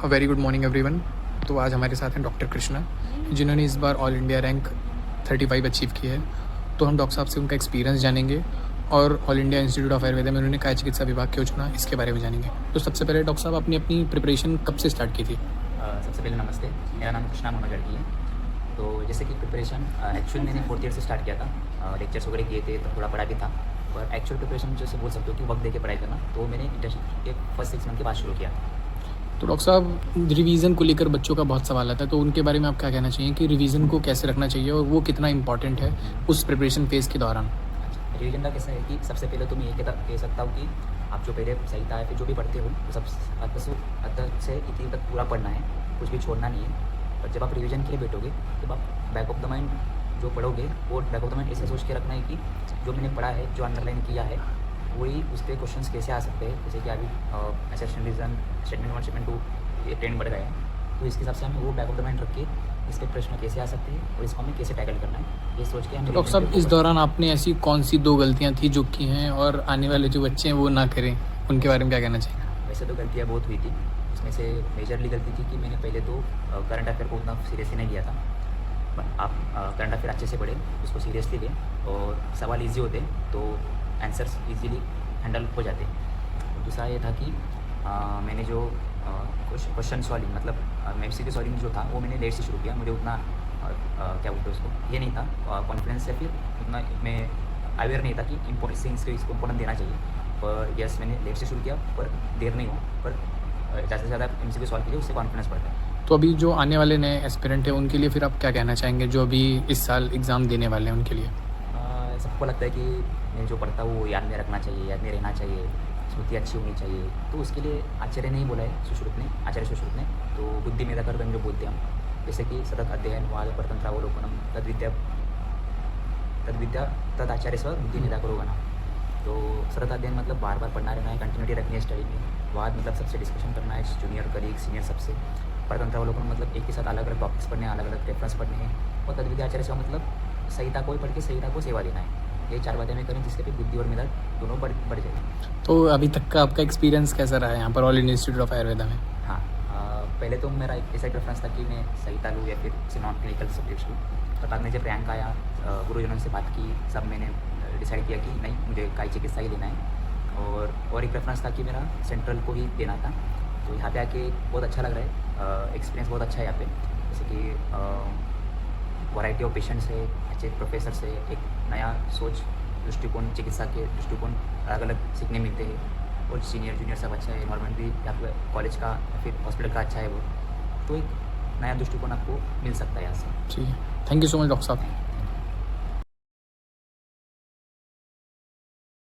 Very good morning everyone. तो आज हमारे साथ हैं डॉक्टर कृष्णा, जिन्होंने इस बार ऑल इंडिया रैंक 35 अचीव की है। तो हम डॉक्टर साहब से उनका एक्सपीरियंस जानेंगे और all India institute of Ayurveda में उन्होंने काय चिकित्सा विभाग क्यों चुना, इसके बारे में जानेंगे। तो सबसे पहले डॉक्टर साहब, आपने अपनी प्रिपरेशन कब से स्टार्ट की थी? सबसे पहले नमस्ते, मेरा नाम कृष्णा मोनगढ़ी है। तो जैसे कि प्रिपरेशन एक्चुअली मैंने 4th ईयर से स्टार्ट किया था। लेक्चर्स वगैरह किए थे तो थोड़ा पढ़ा भी था, पर एक्चुअल प्रिपरेशन जैसे बोल सकते हो कि वक्त दे के पढ़ाई करना, तो मैंने इंटर्नशिप के फर्स्ट 6 मंथ के बाद शुरू किया। तो डॉक्टर साहब, रिवीजन को लेकर बच्चों का बहुत सवाल आता है, तो उनके बारे में आप क्या कहना चाहिए कि रिवीजन को कैसे रखना चाहिए और वो कितना इंपॉर्टेंट है उस प्रिपरेशन फेज़ के दौरान? रिवीजन का कैसा है कि सबसे पहले तो मैं ये कह सकता हूँ कि आप जो पहले संहिता है फिर जो भी पढ़ते हो वो सब अत से इतनी तक पूरा पढ़ना है, कुछ भी छोड़ना नहीं है। और जब आप रिवीजन के लिए बैठोगे तब आप बैक ऑफ द माइंड जो पढ़ोगे वो बैक ऑफ द माइंड ऐसे सोच के रखना है कि जो मैंने पढ़ा है, जो अंडरलाइन किया है, वही उस पर क्वेश्चंस कैसे आ सकते हैं। जैसे कि अभी एसेशन रीजन स्टेटमेंट 1 स्टेटमेंट 2 ये ट्रेंड बढ़ गया है, तो इसके हिसाब से हमें वो बैक ऑफ द माइंड रख के इसके प्रश्न कैसे आ सकते हैं और इसको हमें कैसे टैकल करना है, ये सोच के हम। तो डॉक्टर साहब, इस दौरान आपने ऐसी कौन सी 2 गलतियाँ थी जो की हैं और आने वाले जो बच्चे हैं वो ना करें, उनके बारे में क्या कहना चाहिए? वैसे तो गलतियाँ बहुत हुई थी, उसमें से मेजरली गलती थी कि मैंने पहले तो करंट अफेयर को उतना सीरियसली नहीं लिया था। पर आप करंट अफेयर अच्छे से पढ़े, उसको सीरियसली लें और सवाल इजी होते तो आंसर्स इजीली हैंडल हो जाते। दूसरा ये था कि मैंने जो क्वेश्चन सॉल्विंग मतलब MCQ सॉल्विंग जो था वो मैंने लेट से शुरू किया। मुझे उतना क्या बोलते हैं उसको, ये नहीं था कॉन्फिडेंस या फिर उतना मैं अवेयर नहीं था कि इसको इम्पोर्टेंट देना चाहिए। पर यस, मैंने लेट से शुरू किया, पर देर नहीं हो, पर ज़्यादा से ज़्यादा MCQ सॉल्व कीजिए, उससे कॉन्फिडेंस बढ़ता है। तो अभी जो आने वाले नए एस्पिरेंट हैं उनके लिए फिर आप क्या कहना चाहेंगे, जो अभी इस साल एग्ज़ाम देने वाले हैं उनके लिए? सबको लगता है कि मैं जो पढ़ता हूँ वो याद में रखना चाहिए, याद में रहना चाहिए, स्मृति अच्छी होनी चाहिए। तो उसके लिए आचार्य ने ही बोला है, आचार्य सुश्रुत ने, तो बुद्धि मेधा कर जो बोलते हैं हम, जैसे कि सतत अध्ययन वाद परतंत्रावलोकनम तद्विद्या तद आचार्य स्व बुद्धि मेधा करोगना। तो सतत अध्ययन मतलब बार बार पढ़ना रहना है, कंटिन्यूटी रखनी है स्टडी में। वाद मतलब सबसे डिस्कशन करना है, जूनियर कलीग सीनियर सबसे। परतंत्रावलोकन मतलब एक के साथ अलग अलग टॉपिक्स पढ़ने हैं, अलग अलग रेफरेंस पढ़ने हैं। और तद्विद्या आचार्य स्व मतलब संहिता को ही पढ़ के संहिता को सेवा देना है। ये 4 बातें मैं करें जिसके पे बुद्धि और मेधा दोनों बढ़ जाएगी। तो अभी तक का आपका एक्सपीरियंस कैसा रहा है यहाँ पर all India institute of Ayurveda में? हाँ, पहले तो मेरा एक ऐसा प्रेफरेंस था कि मैं संहिता लूँ या फिर किसी नॉन क्लिनिकल सब्जेक्ट्स लूँ। पर बाद में जब रैंक आया, गुरुजनों से बात की, सब मैंने डिसाइड किया कि नहीं, मुझे काय चिकित्सा ही लेना है। और एक प्रेफरेंस था कि मेरा सेंट्रल को ही देना था। तो यहाँ पे आके बहुत अच्छा लग रहा है, एक्सपीरियंस बहुत अच्छा है यहाँ पे। जैसे कि वैरायटी ऑफ पेशेंट्स है, अच्छे प्रोफेसर से, एक नया सोच दृष्टिकोण, चिकित्सा के दृष्टिकोण अलग अलग सीखने मिलते हैं। और सीनियर जूनियर सब अच्छा है, एनवायरमेंट भी या फिर कॉलेज का या फिर हॉस्पिटल का अच्छा है वो। तो एक नया दृष्टिकोण आपको मिल सकता है यहाँ से। ठीक है, thank you so much doctor साहब।